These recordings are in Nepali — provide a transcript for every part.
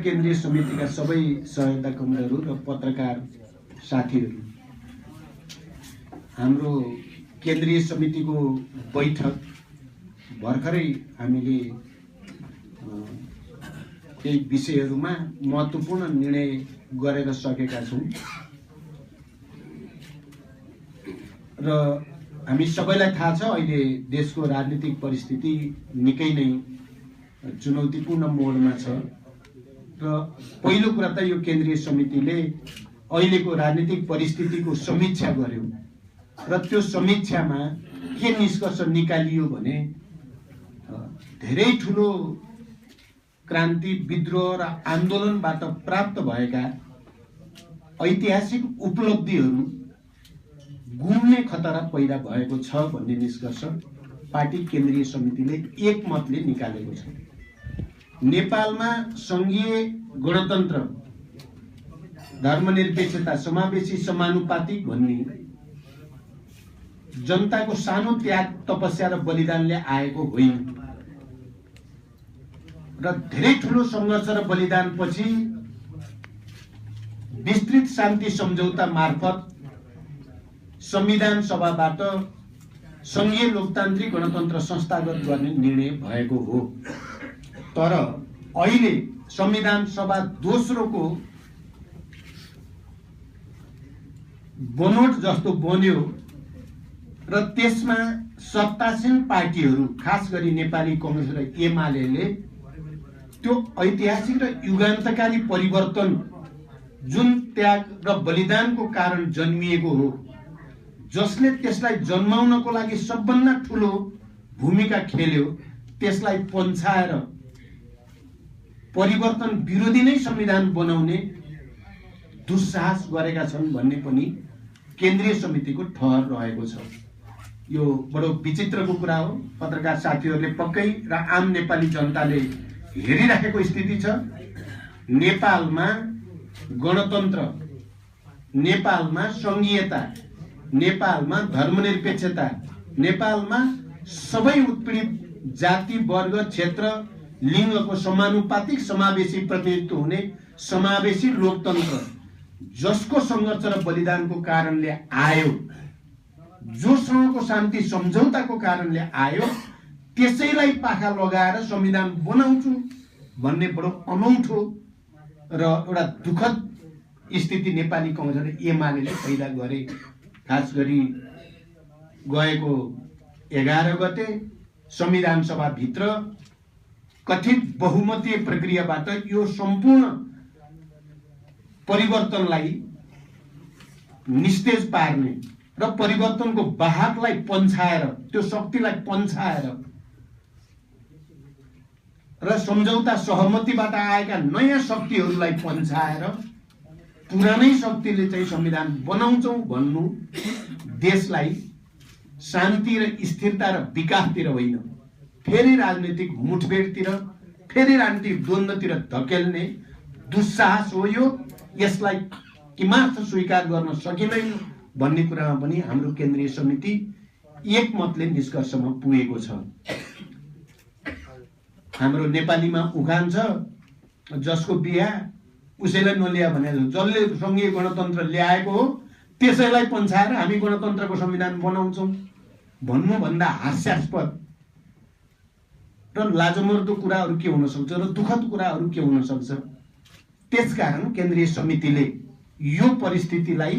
केन्द्रीय समितिका सबै सहयोगता कमरेडहरू र पत्रकार साथीहरू, हाम्रो केन्द्रीय समितिको बैठक भर्खरै हामीले केही विषयहरूमा महत्त्वपूर्ण निर्णय गरेर सकेका छौँ र हामी सबैलाई थाहा छ अहिले देशको राजनीतिक परिस्थिति निकै नै चुनौतीपूर्ण मोडमा छ र पहिलो कुरा त यो केन्द्रीय समितिले अहिलेको राजनीतिक परिस्थितिको समीक्षा गर्यो र त्यो समीक्षामा के निष्कर्ष निकालियो भने धेरै ठुलो क्रान्ति, विद्रोह र आन्दोलनबाट प्राप्त भएका ऐतिहासिक उपलब्धिहरू गुम्ने खतरा पैदा भएको छ भन्ने निष्कर्ष पार्टी केन्द्रीय समितिले एकमतले निकालेको छ। नेपालमा संघीय गणतन्त्र, धर्मनिरपेक्षता, समावेशी, समानुपातिक भन्ने जनताको सानो त्याग, तपस्या र बलिदानले आएको होइन र धेरै ठुलो संघर्ष र बलिदान पछि विस्तृत शान्ति सम्झौता मार्फत संविधान सभाबाट संघीय लोकतान्त्रिक गणतन्त्र संस्थागत गर्ने निर्णय भएको हो। तर अहिले संविधान सभा दोस्रोको बनोट जस्तो बन्यो र त्यसमा सत्तासीन पार्टीहरू, खास गरी नेपाली कांग्रेस र एमाले त्यो ऐतिहासिक र युगान्तकारी परिवर्तन जुन त्याग र बलिदानको कारण जन्मिएको हो, जसले त्यसलाई जन्माउनको लागि सबभन्दा ठुलो भूमिका खेल्यो, त्यसलाई पन्छाएर परिवर्तन विरोधी नै संविधान बनाउने दुस्साहस गरेका छन् भन्ने पनि केन्द्रीय समितिको ठहर रहेको छ। यो बडो विचित्रको कुरा हो। पत्रकार साथीहरूले पक्कै र आम नेपाली जनताले हेरिराखेको स्थिति छ। नेपालमा गणतन्त्र, नेपालमा संघीयता, नेपालमा धर्मनिरपेक्षता, नेपालमा सबै उत्पीडित जाति, वर्ग, क्षेत्र, लिङ्गको समानुपातिक समावेशी प्रतिनिधित्व हुने समावेशी लोकतन्त्र जसको सङ्घर्ष र बलिदानको कारणले आयो, जोसँगको शान्ति सम्झौताको कारणले आयो, त्यसैलाई पाखा लगाएर संविधान बनाउँछु भन्ने बडो अनौठो र एउटा दुःखद स्थिति नेपाली कांग्रेस र एमाले पैदा गरे। खास गरी गएको 11 गते संविधान सभा भित्र कथित बहुमतीय प्रक्रियाबाट यो सम्पूर्ण परिवर्तनलाई निस्तेज पार्ने र परिवर्तनको वाहकलाई पन्छाएर, त्यो शक्तिलाई पन्छाएर र सम्झौता सहमतिबाट आएका नयाँ शक्तिहरूलाई पन्छाएर पुरानै शक्तिले चाहिँ संविधान बनाउँछौं भन्नु देशलाई शान्ति र स्थिरता र विकासतिर होइन, फेरि राजनीतिक मुठभेडतिर, फेरि राजनीतिक द्वन्द्वतिर धकेल्ने दुस्साहस हो यो। यसलाई किमार्थ स्वीकार गर्न सकिँदैन भन्ने कुरामा पनि हाम्रो केन्द्रीय समिति एकमतले निष्कर्षमा पुगेको छ। हाम्रो नेपालीमा उखान छ, जसको बिहा उसैलाई नल्या भने जसले संघीय गणतन्त्र ल्याएको हो त्यसैलाई पन्छाएर हामी गणतन्त्रको संविधान बनाउँछौं भन्नुभन्दा हास्यास्पद र लाजमर्दो कुराहरू के हुन सक्छ र दुःखद कुराहरू के हुन सक्छ। त्यसकारण केन्द्रीय समितिले यो परिस्थितिलाई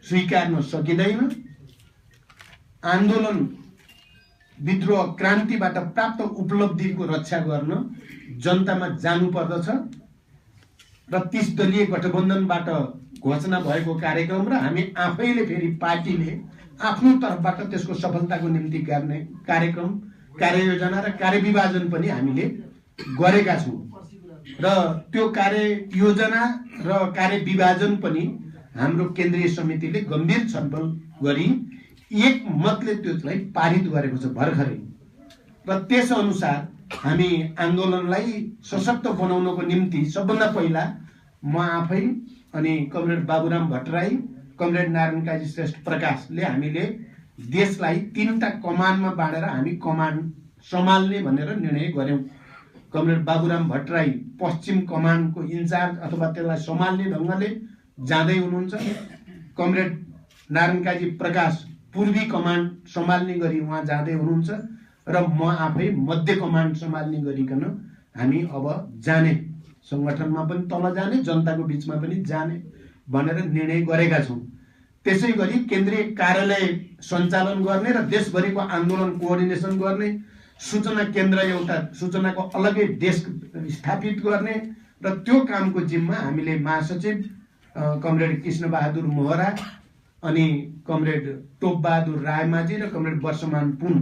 स्वीकार्न सकिँदैन। आन्दोलन, विद्रोह, क्रान्तिबाट प्राप्त उपलब्धिको रक्षा गर्न जनतामा जानु पर्दछ र 30 दलीय गठबन्धनबाट घोषणा भएको कार्यक्रम र हामी आफैले फेरि पार्टीले आफ्नो तर्फबाट त्यसको सफलताको निम्ति गर्ने कार्यक्रम, कार्ययोजना र कार्यविभाजन पनि हामीले गरेका छौं र त्यो कार्ययोजना र कार्यविभाजन पनि हाम्रो केन्द्रीय समितिले गम्भीर छलफल गरी एक मतले त्यसलाई पारित गरेको छ भर्खरै। र त्यस अनुसार हामी आन्दोलनलाई सशक्त बनाउनको निम्ति सबभन्दा पहिला म आफै अनि कमरेड बाबुराम भट्टराई, कमरेड नारायण काजी श्रेष्ठ प्रकाशले हामीले देशलाई 3टा कमानमा बाँडेर हामी कमान सम्हाल्ने भनेर निर्णय गर्यौं। कमरेड बाबुराम भट्टराई पश्चिम कमान्डको इन्चार्ज अथवा त्यसलाई सम्हाल्ने ढङ्गले जाँदै हुनुहुन्छ। कमरेड नारायण काजी प्रकाश पूर्वी कमान्ड सम्हाल्ने गरी उहाँ जाँदै हुनुहुन्छ र म आफै मध्य कमान्ड सम्हाल्ने गरिकन हामी अब जाने, संगठनमा पनि तल जाने, जनताको बीचमा पनि जाने भनेर निर्णय गरेका छौँ। त्यसै गरी केन्द्रीय कार्यालय सञ्चालन गर्ने र देशभरिको आन्दोलन कोअर्डिनेसन गर्ने, सूचना केन्द्र एउटा सूचनाको अलग्गै डेस्क स्थापित गर्ने र त्यो कामको जिम्मा हामीले महासचिव कमरेड कृष्णबहादुर मोहरा अनि कमरेड टोपबहादुर रायमाझी र कमरेड वर्षमान पुन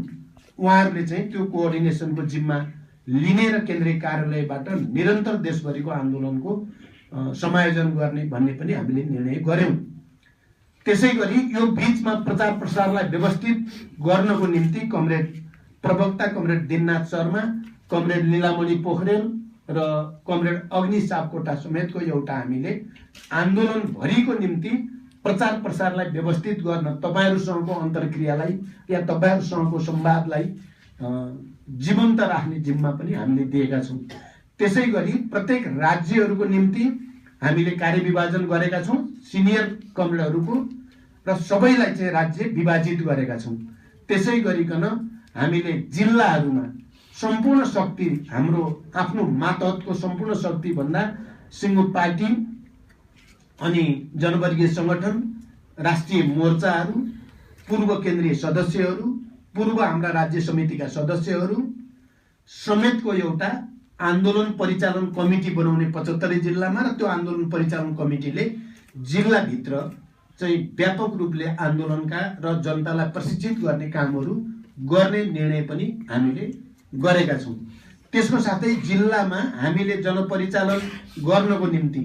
उहाँहरूले चाहिँ त्यो कोअर्डिनेसनको जिम्मा लिने र केन्द्रीय कार्यालयबाट निरन्तर देशभरिको आन्दोलनको समायोजन गर्ने भन्ने पनि हामीले निर्णय गर्यौं। त्यसै गरी यो बीचमा प्रचार प्रसारलाई व्यवस्थित गर्नको निम्ति कमरेड प्रवक्ता कमरेड दिननाथ शर्मा, कमरेड लीलामणि पोखरेल र कमरेड अग्नि सापकोटा समेतको एउटा हामीले आन्दोलनभरिको निम्ति प्रचार प्रसारलाई व्यवस्थित गर्न तपाईहरुसँगको अन्तर्क्रियालाई या तपाईहरुसँगको संवादलाई जीवन्त राख्ने जिम्मा पनि हामीले दिएका छौं। त्यसै गरी प्रत्येक राज्यहरूको निम्ति हामीले कार्यविभाजन गरेका छौं, सिनियर कमरेडहरूको र सबैलाई चाहिँ राज्य विभाजित गरेका छौं। त्यसै गरिकन हामीले जिल्लाहरूमा सम्पूर्ण शक्ति, हाम्रो आफ्नो मातहतको सम्पूर्ण शक्ति भन्दा सिङ्गो पार्टी अनि जनवर्गीय संगठन, राष्ट्रिय मोर्चाहरू, पूर्व केन्द्रीय सदस्यहरू, पूर्व हाम्रा राज्य समितिका सदस्यहरू समेतको एउटा आन्दोलन परिचालन कमिटी बनाउने 75 जिल्लामा र त्यो आन्दोलन परिचालन कमिटीले जिल्लाभित्र चाहिँ व्यापक रूपले आन्दोलनका र जनतालाई प्रशिक्षित गर्ने कामहरू गर्ने निर्णय पनि हामीले गरेका छौं। त्यसको साथै जिल्लामा हामीले जनपरिचालन गर्नको निम्ति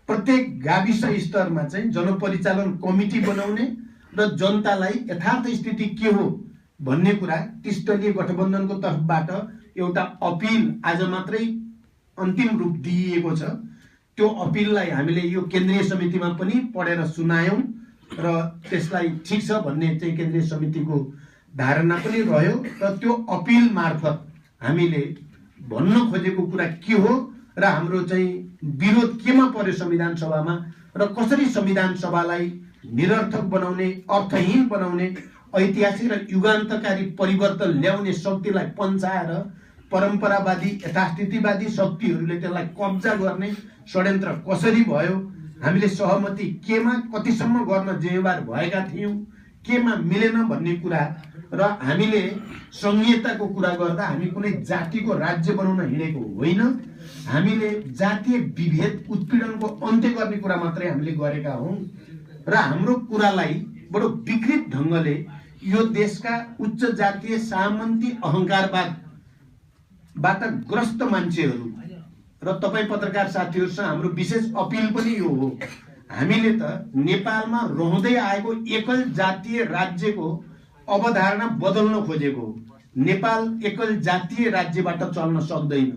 प्रत्येक गाविस स्तरमा चाहिँ जनपरिचालन कमिटी बनाउने र जनतालाई यथार्थ स्थिति के हो भन्ने कुरा 30 दलीय गठबन्धनको तर्फबाट एउटा अपिल आज मात्रै अन्तिम रूप दिइएको छ। त्यो अपिललाई हामीले यो केन्द्रीय समितिमा पनि पढेर सुनायौं र त्यसलाई ठीक छ भन्ने चाहिँ केन्द्रीय समितिको धारणा पनि रह्यो र त्यो अपिल मार्फत हामीले भन्न खोजेको कुरा के हो र हाम्रो चाहिँ विरोध केमा पर्यो संविधान सभामा र कसरी संविधान सभालाई निरर्थक बनाउने, अर्थहीन बनाउने, ऐतिहासिक र युगान्तकारी परिवर्तन ल्याउने शक्तिलाई पन्छाएर परम्परावादी यथास्थितिवादी शक्तिहरूले त्यसलाई कब्जा गर्ने षड्यन्त्र कसरी भयो, हामीले सहमति केमा कतिसम्म गर्न जिम्मेवार भएका थियौं, केमा मिलेन भन्ने कुरा र हामीले संघीयताको कुरा गर्दा हामी कुनै जातिको राज्य बनाउन हिँडेको होइन। हामीले जातीय विभेद उत्पीडनको अन्त्य गर्ने कुरा मात्रै हामीले गरेका हौं र हाम्रो कुरालाई बडो विकृत ढंगले यो देशका उच्च जातीय सामन्ती अहंकारवादबाट ग्रस्त मान्छेहरू र तपाई पत्रकार साथीहरुसँग हाम्रो विशेष अपील पनि यो हो, हामीले त नेपालमा रहँदै आएको एकल जातीय राज्यको अवधारणा बदल्न खोजेको। नेपाल एकल जातीय राज्यबाट चल्न सक्दैन।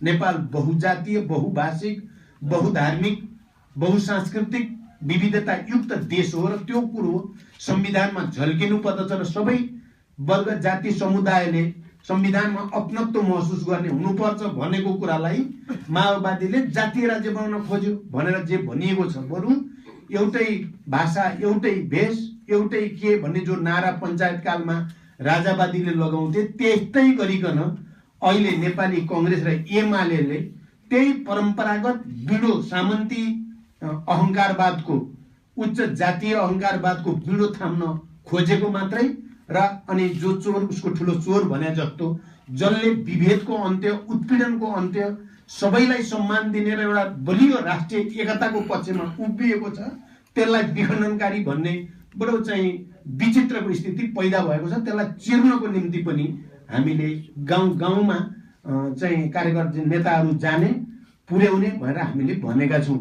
नेपाल बहुजातीय, बहुभाषिक, बहुधार्मिक, बहुसांस्कृतिक विविधता युक्त देश हो र त्यो कुरो संविधानमा झल्किनु पर्दछ र सबै वर्ग जाति समुदायले संविधानमा अपनत्व महसुस गर्ने हुनुपर्छ भनेको कुरालाई माओवादीले जातीय राज्य बनाउन खोज्यो भनेर जे भनिएको छ, बरु एउटै भाषा, एउटै भेष, एउटै के भन्ने जो नारा पञ्चायत कालमा राजावादीले लगाउँथे त्यस्तै गरिकन अहिले नेपाली कांग्रेस र एमालेले त्यही परम्परागत बिडो सामन्ती अहंकारवादको, उच्च जातीय अहंकारवादको बिडो थाम्न खोजेको मात्रै र अनि जो चोर उसको ठुलो चोर भने जस्तो जसले विभेदको अन्त्य, उत्पीडनको अन्त्य, सबैलाई सम्मान दिने र एउटा बलियो राष्ट्रिय एकताको पक्षमा उभिएको छ त्यसलाई विखण्डनकारी भन्ने बडो चाहिँ विचित्रको स्थिति पैदा भएको छ। त्यसलाई चिर्नको निम्ति पनि हामीले गाउँ गाउँमा चाहिँ कार्यकर्ता नेताहरू जाने, पुर्याउने भनेर हामीले भनेका छौं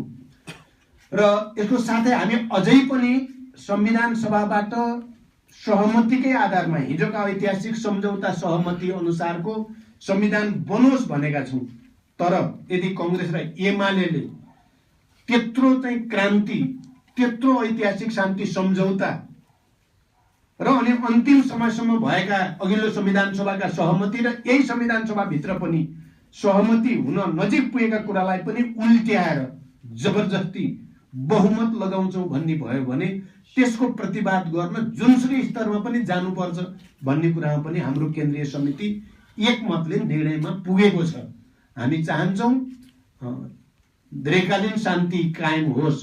र यसको साथै हामी अझै पनि संविधान सभाबाट सहमतिकै आधारमा हिजोका ऐतिहासिक सम्झौता सहमति अनुसारको संविधान बनोस् भनेका छौं। तर यदि कांग्रेस र एमालेले त्यत्रो चाहिँ क्रान्ति, त्यत्रो ऐतिहासिक शान्ति सम्झौता र अनि अन्तिम समयसम्म भएका अघिल्लो संविधान सभाका सहमति र यही संविधान सभा भित्र पनि सहमति हुन नजिक पुगेका कुरालाई पनि उल्ट्याएर जबरजस्ती बहुमत लगाउँछौँ भन्ने भयो भने त्यसको प्रतिवाद गर्न जुनसुकै स्तरमा पनि जानुपर्छ भन्ने कुरामा पनि हाम्रो केन्द्रीय समिति एकमतले निर्णयमा पुगेको छ। हामी चाहन्छौँ दीर्घकालीन शान्ति कायम होस्,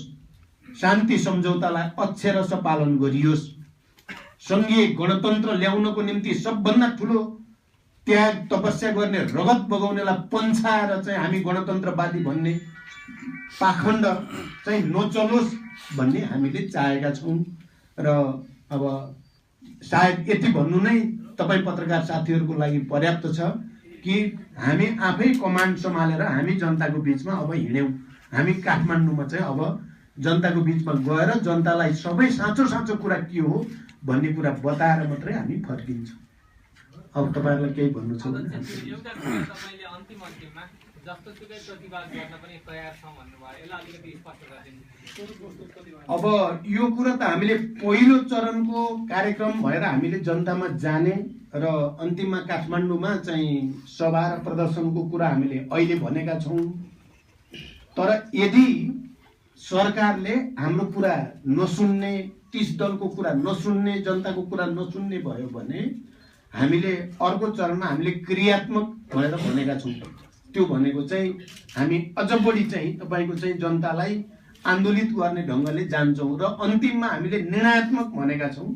शान्ति सम्झौतालाई अक्षरशः पालन गरियोस्, सङ्घीय गणतन्त्र ल्याउनको निम्ति सबभन्दा ठुलो त्याग तपस्या गर्ने रगत बगाउनेलाई पन्छाएर चाहिँ हामी गणतन्त्रवादी भन्ने पाखण्ड चाहिँ नचलोस् भन्ने हामीले चाहेका छौँ। र अब सायद यति भन्नु नै तपाईँ पत्रकार साथीहरूको लागि पर्याप्त छ कि हामी आफै कमान्ड सम्हालेर हामी जनताको बिचमा अब हिँड्यौँ। हामी काठमाडौँमा चाहिँ अब जनताको बिचमा गएर जनतालाई सबै साँचो साँचो कुरा के हो भन्ने कुरा बताएर मात्रै हामी फर्किन्छौँ। अब तपाईँहरूलाई केही भन्नु छ भने अब यो कुरा त हामीले पहिलो चरणको कार्यक्रम भएर हामीले जनतामा जाने र अन्तिममा काठमाडौँमा चाहिँ सभा र प्रदर्शनको कुरा हामीले अहिले भनेका छौँ। तर यदि सरकारले हाम्रो कुरा नसुन्ने, 30 दलको कुरा नसुन्ने, जनताको कुरा नसुन्ने भयो भने हामीले अर्को चरणमा हामीले क्रियात्मक भनेर भनेका छौँ। त्यो भनेको चाहिँ हामी अझ बढी चाहिँ तपाईँको चाहिँ जनतालाई आन्दोलित गर्ने ढङ्गले जान्छौँ र अन्तिममा हामीले निर्णयात्मक भनेका छौँ।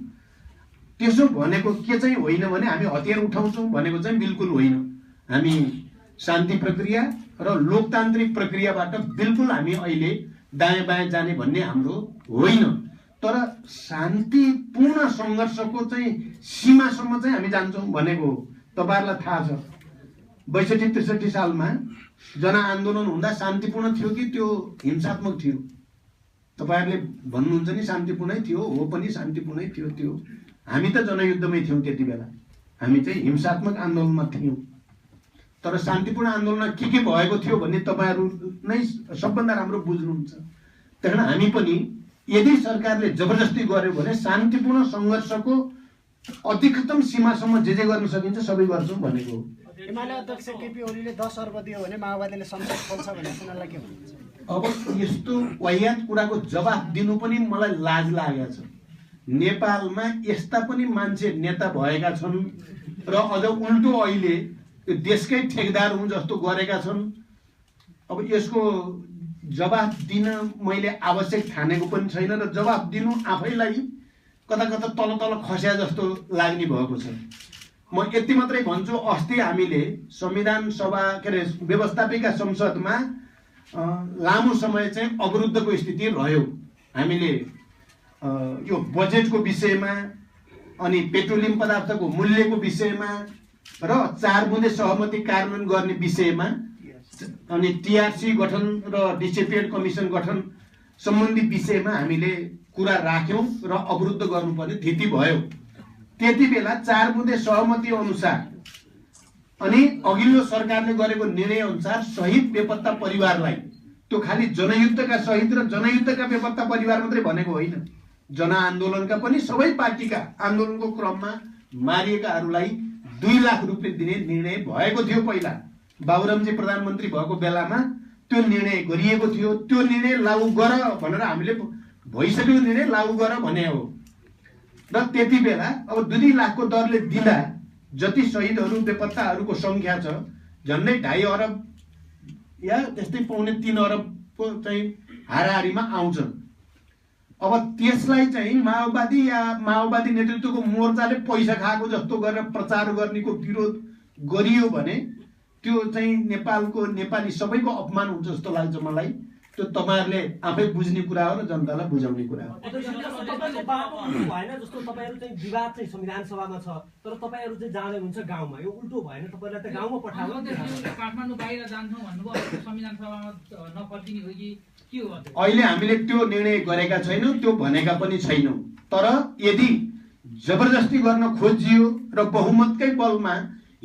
त्यसो भनेको के चाहिँ होइन भने हामी हतियार उठाउँछौँ भनेको चाहिँ बिल्कुल होइन। हामी शान्ति प्रक्रिया र लोकतान्त्रिक प्रक्रियाबाट बिल्कुल हामी अहिले दायाँ बायाँ जाने भन्ने हाम्रो होइन। तर शान्तिपूर्ण सङ्घर्षको चाहिँ सीमासम्म चाहिँ हामी जान्छौँ भनेको तपाईँहरूलाई थाहा छ। 62-63 सालमा जनआन्दोलन हुँदा शान्तिपूर्ण थियो कि त्यो हिंसात्मक थियो? तपाईँहरूले भन्नुहुन्छ नि शान्तिपूर्णै थियो, हो पनि शान्तिपूर्णै थियो। त्यो हामी त जनयुद्धमै थियौँ त्यति बेला, हामी चाहिँ हिंसात्मक आन्दोलनमा थियौँ। तर शान्तिपूर्ण आन्दोलनमा के भएको थियो भन्ने तपाईँहरू नै सबभन्दा राम्रो बुझ्नुहुन्छ। त्यही कारण हामी पनि यदि सरकारले जबरजस्ती गर्यो भने शान्तिपूर्ण सङ्घर्षको अधिकतम सीमासम्म जे गर्न सकिन्छ सबै गर्छौँ भनेको हो। एमाले अध्यक्ष केपी ओलीले 10 अर्ब दियो भने माओवादीले संसद खोल्छ भने सुन्नलाई के भन्नुहुन्छ? अब यस्तो वाहियात कुराको जवाफ दिनु पनि मलाई लाज लागेको छ। नेपालमा यस्ता पनि मान्छे नेता भएका छन् र अझ उल्टो अहिले देशकै ठेकदार हुन् जस्तो गरेका छन्। अब यसको जवाफ दिन मैले आवश्यक ठानेको पनि छैन र जवाफ दिनु आफैलाई कता कता तल तल खस्या जस्तो लाग्ने भएको छ। म यति मात्रै भन्छु, अस्ति हामीले संविधान सभा के अरे व्यवस्थापिका संसदमा लामो समय चाहिँ अवरुद्धको स्थिति रह्यो। हामीले यो बजेटको विषयमा अनि पेट्रोलियम पदार्थको मूल्यको विषयमा र 4 बुँदे सहमति कार्यान्वयन गर्ने विषयमा अनि टिआरसी गठन र डिसिपिएड कमिसन गठन सम्बन्धी विषयमा हामीले कुरा राख्यौँ र अवरुद्ध गर्नुपर्ने स्थिति भयो। त्यति बेला 4 बुँदे सहमति अनुसार अनि अघिल्लो सरकारले गरेको निर्णय अनुसार शहीद बेपत्ता परिवारलाई, त्यो खालि जनयुद्धका शहीद र जनयुद्धका बेपत्ता परिवार मात्रै भनेको होइन, जनआन्दोलनका पनि सबै पार्टीका आन्दोलनको क्रममा मारिएकाहरूलाई 2 लाख रुपियाँ दिने निर्णय भएको थियो। पहिला बाबुरामजी प्रधानमन्त्री भएको बेलामा त्यो निर्णय गरिएको थियो। त्यो निर्णय लागू गर भनेर हामीले भइसकेको निर्णय लागू गर भने हो। र त्यति बेला अब 2 लाखको दरले दिँदा जति शहीदहरू बेपत्ताहरूको सङ्ख्या छ झन्डै 2.5 अरब या त्यस्तै 2.5-3 अरबको चाहिँ हाराहारीमा आउँछ। अब त्यसलाई चाहिँ माओवादी या माओवादी नेतृत्वको मोर्चाले पैसा खाएको जस्तो गरेर प्रचार गर्नेको विरोध गरियो भने त्यो चाहिँ नेपालको नेपाली सबैको अपमान हुन्छ जस्तो लाग्छ मलाई। त्यो तपाईहरुले आफै बुझ्ने कुरा हो र जनतालाई बुझाउने कुरा हो। तपाईको बाटो उल्टो भएन जस्तो तपाईहरु चाहिँ विवाद चाहिँ संविधान सभामा छ, तर तपाईहरु चाहिँ जाँदै हुन्छ गाउँमा, यो उल्टो भएन? तपाईहरुलाई त गाउँमा पठाउनु काठमाडौँ बाहिर जान्छौं भन्नुभयो, संविधान सभामा नफर्किने हो कि के हो? अहिले हामीले त्यो निर्णय गरेका छैनौं, त्यो भनेका पनि छैनौं। तर यदि जबरजस्ती गर्न खोजियो र बहुमतकै बलमा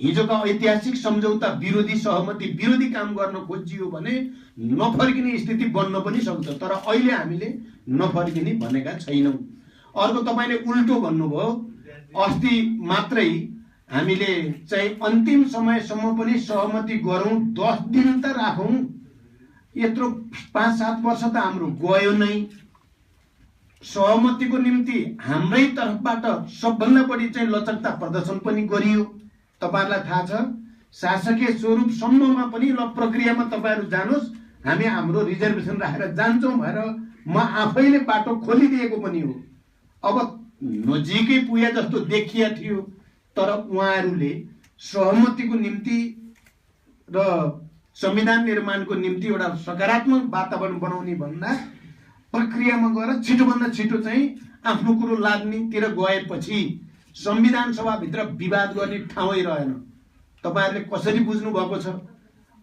हिजोका ऐतिहासिक सम्झौता विरोधी सहमति विरोधी काम गर्न खोजियो भने नफर्किने स्थिति बन्न पनि सक्छ। तर अहिले हामीले नफर्किने भनेका छैनौं। अर्को तपाईले उल्टो भन्नुभयो, अस्ति मात्रै हामीले चाहिँ अन्तिम समयसम्म पनि सहमति गरौँ, 10 दिन त राखौँ। यत्रो 5-7 वर्ष त हाम्रो गयो नै। सहमतिको निम्ति हाम्रै तर्फबाट सबभन्दा बढी चाहिँ लचकता प्रदर्शन पनि गरियो। तपाईहरुलाई थाहा छ, शासकीय स्वरूपसम्ममा पनि ल प्रक्रियामा तपाईहरु जानुस्, हामी हाम्रो रिजर्भेसन राखेर जान्छौँ भनेर म आफैले बाटो खोलिदिएको पनि हो। अब नजिकै पुगे जस्तो देखिया थियो, तर उहाँहरूले सहमतिको निम्ति र संविधान निर्माणको निम्ति एउटा सकारात्मक वातावरण बनाउने भन्दा प्रक्रियामा गएर छिटोभन्दा छिटो चाहिँ आफ्नो कुरो लाग्नेतिर गएपछि संविधान सभाभित्र विवाद गर्ने ठाउँै रहेन। तपाईहरुले कसरी बुझ्नु भएको छ?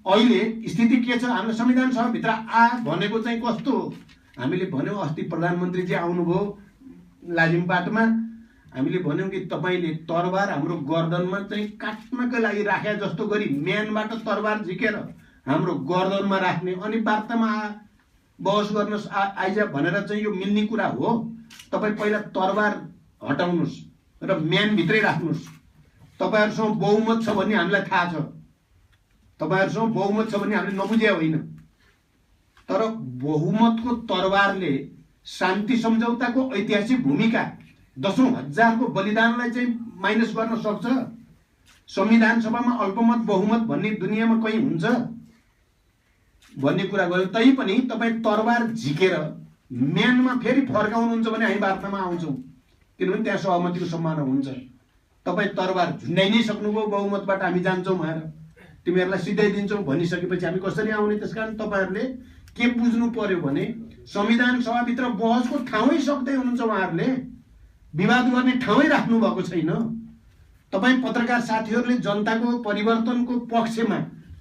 अहिले स्थिति के छ? हाम्रो संविधान सभाभित्र भनेको चाहिँ कस्तो हो? हामीले भन्यौं, अस्ति प्रधानमन्त्रीजी आउनुभयो लाजिमपाटमा, हामीले भन्यौं कि तपाईले तरबार हाम्रो गर्दनमा चाहिँ काट्नका लागि राखे जस्तो गरी म्यानबाट तरबार झिकेर हाम्रो गर्दनमा राख्ने अनि वार्तामा बहस गर्न आइज भनेर चाहिँ यो मिल्ने कुरा हो? तपाई पहिला तरबार हटाउनुस् र म्यान भित्रै राख्नुस्। तपाईहरुसँग बहुमत छ भन्ने हामीलाई थाहा छ, तपाईहरुसँग बहुमत छ भन्ने हामीले नबुझे होइन, तर बहुमतको तरबारले शान्ति सम्झौताको ऐतिहासिक भूमिका 10,000 को बलिदानलाई चाहिँ माइनस गर्न सक्छ? संविधान सभामा अल्पमत बहुमत भन्ने दुनियाँमा कहीँ हुन्छ भन्ने कुरा गर्यो। तै पनि तपाई तरबार झिकेर म्यानमा फेरि फर्काउनुहुन्छ भने हामी वार्तामा आउँछौँ, किनभने त्यहाँ सहमतिको सम्भावना हुन्छ। तपाई तरबार झुन्डाइ नै सक्नुभयो, बहुमतबाट हामी जान्छौँ भनेर तिमीहरूलाई सिधै दिन्छौँ भनिसकेपछि हामी कसरी आउने? त्यसकारण तपाईहरुले के बुझ्नु पर्यो भने संविधान सभाभित्र बहसको ठाउँै सक्दै हुनुहुन्छ, उहाँहरूले विवाद गर्ने ठाउँै राख्नु भएको छैन। तपाई पत्रकार साथीहरूले जनताको परिवर्तनको पक्षमा,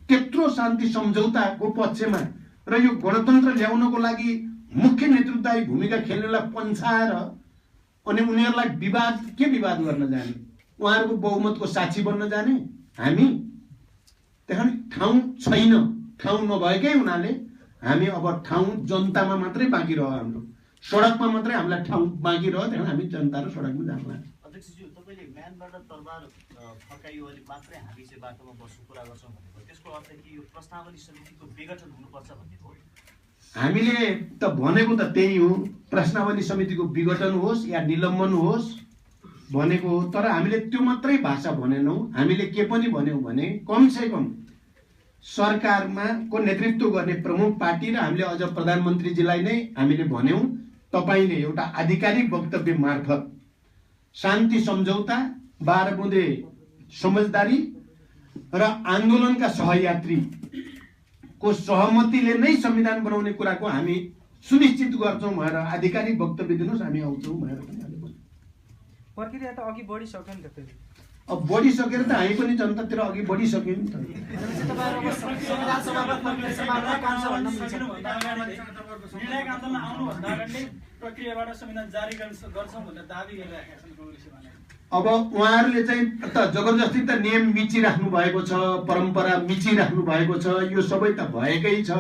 त्यत्रो शान्ति सम्झौताको पक्षमा र यो गणतन्त्र ल्याउनको लागि मुख्य नेतृत्वदायी भूमिका खेल्नेलाई पन्छाएर अनि उनीहरूलाई के विवाद गर्न जाने? उहाँहरूको बहुमतको साक्षी बन्न जाने हामी? त्यहाँ ठाउँ छैन। ठाउँ नभएकै हुनाले हामी अब ठाउँ जनतामा मात्रै बाँकी रह्यो, हाम्रो सडकमा मात्रै हामीलाई ठाउँ बाँकी रह्यो। त्यहाँ हामी जनता र सडकमा जान्ला। अध्यक्षज्यू, तपाईले म्यानबाट तरबार फर्काइयो भने मात्रै हामी चाहिँ बाटोमा बस्नु कुरा गर्छौँ भनेको त्यसको अर्थ कि यो प्रश्नावली समितिको विघटन हुनुपर्छ भन्ने हो? हामीले त भनेको त त्यही हो, प्रश्नावली समितिको विघटन होस् या निलम्बन होस् भनेको हो। तर हामीले त्यो मात्रै भाषा भनेनौँ। हामीले के पनि भन्यौँ भने कमसे कम सरकारमा को नेतृत्व गर्ने प्रमुख पार्टी र हामीले अझ प्रधानमन्त्रीजीलाई नै हामीले भन्यौँ, तपाईले एउटा आधिकारिक वक्तव्य मार्फत शान्ति सम्झौता, 12 बुँदे समझदारी र आन्दोलनका सहयात्री को सहमतिले नै संविधान बनाउने कुराको हामी सुनिश्चित गर्छौँ भनेर आधिकारिक वक्तव्य दिनुहोस्, हामी आउँछौँ भनेर पनि हामीले भन्यौँ। प्रक्रिया त अघि बढिसक्यो नि त फेरि। अब बढिसकेर त हामी पनि जनतातिर अघि बढिसक्यौँ नि त। निर्णायक आन्दोलन आउनुभन्दा अगाडि प्रक्रियाबाट संविधान जारी गर्छौँ भनेर दाबी गरिरहेका छन् कांग्रेसले भने। अब उहाँहरूले चाहिँ त जबरजस्ती त नियम मिचिराख्नु भएको छ, परम्परा मिचिराख्नु भएको छ, यो सबै त भएकै छ।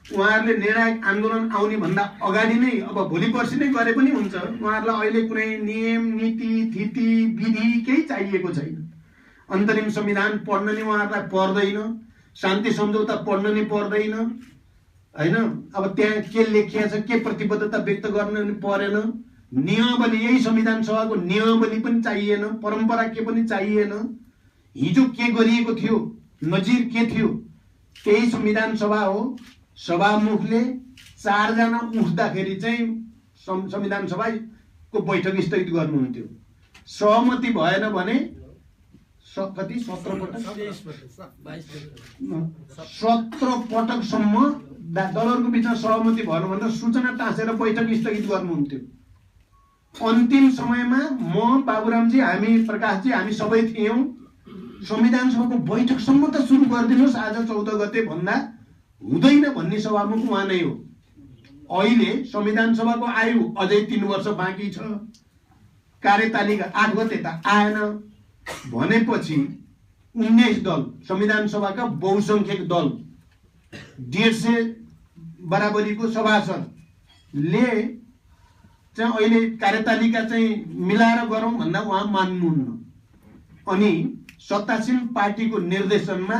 उहाँहरूले निर्णायक आन्दोलन आउने भन्दा अगाडि नै अब भोलि पर्सि नै गरे पनि हुन्छ। उहाँहरूलाई अहिले कुनै नियम नीति थिति विधि केही चाहिएको छैन। अन्तरिम संविधान पढ्न नि उहाँहरूलाई पर्दैन, शान्ति सम्झौता पढ्न नि पर्दैन हैन। अब त्यहाँ के लेखिया छ, के प्रतिबद्धता व्यक्त गर्न नि परेन। नियमावली, यही संविधान सभाको नियमावली पनि चाहिएन, परम्परा के पनि चाहिएन। हिजो के गरिएको थियो, नजिर के थियो, त्यही संविधान सभा हो। सभामुखले 4 जना उठ्दाखेरि चाहिँ संविधान सभाको बैठक स्थगित गर्नुहुन्थ्यो। सहमति भएन भने कति 17 पटकसम्म दलहरूको बिचमा सहमति भएन भनेर सूचना टाँसेर बैठक स्थगित गर्नुहुन्थ्यो। अन्तिम समयमा म, बाबुरामजी, हामी, प्रकाशजी, हामी सबै थियौँ। संविधान सभाको बैठकसम्म त सुरु गरिदिनुहोस् आज 14 गते भन्दा हुँदैन भन्ने सभामुख उहाँ नै हो। अहिले संविधान सभाको आयु अझै 3 वर्ष बाँकी छ। कार्यतालिका 8 गते त आएन भनेपछि 19 दल संविधान सभाका बहुसंख्यक दल 150 बराबरीको सभासदले चाहिँ अहिले कार्यतालिका चाहिँ मिलाएर गरौँ भन्दा उहाँ मान्नुहुन्न। अनि सत्तासीन पार्टीको निर्देशनमा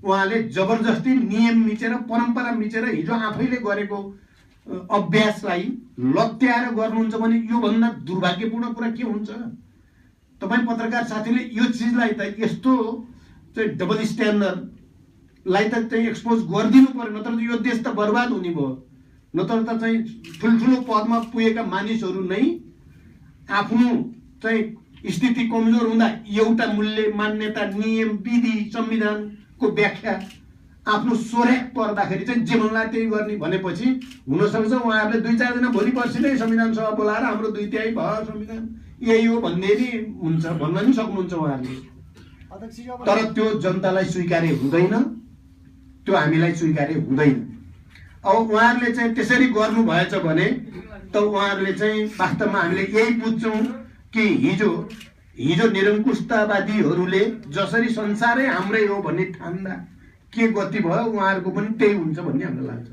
उहाँले जबरजस्ती नियम मिचेर परम्परा मिचेर हिजो आफैले गरेको अभ्यासलाई लत्याएर गर्नुहुन्छ भने योभन्दा दुर्भाग्यपूर्ण कुरा के हुन्छ? तपाईँ पत्रकार साथीले यो चिजलाई त यस्तो चाहिँ डबल स्ट्यान्डर्डलाई त चाहिँ एक्सपोज गरिदिनु पर्यो, नत्र त यो देश त बर्बाद हुने भयो। नत्र त चाहिँ ठुल्ठुलो पदमा पुगेका मानिसहरू नै आफ्नो चाहिँ स्थिति कमजोर हुँदा एउटा मूल्य मान्यता नियम विधि संविधानको व्याख्या आफ्नो स्वरेख पर्दाखेरि चाहिँ जे मनलाई त्यही गर्ने भनेपछि हुनसक्छ उहाँहरूले 2-4 जना भोलि पर्सि नै संविधान सभा बोलाएर हाम्रो 2/3 भयो संविधान यही हो भन्ने नि हुन्छ, भन्न पनि सक्नुहुन्छ उहाँहरूले। तर त्यो जनतालाई स्वीकार्य हुँदैन, त्यो हामीलाई स्वीकार्य हुँदैन। अब उहाँहरूले चाहिँ त्यसरी गर्नु भएछ भने त उहाँहरूले चाहिँ वास्तवमा हामीले यही बुझ्छौँ कि हिजो निरङ्कुशतावादीहरूले जसरी संसारै हाम्रै हो भन्ने ठान्दा के गति भयो उहाँहरूको पनि त्यही हुन्छ भन्ने हामीलाई लाग्छ।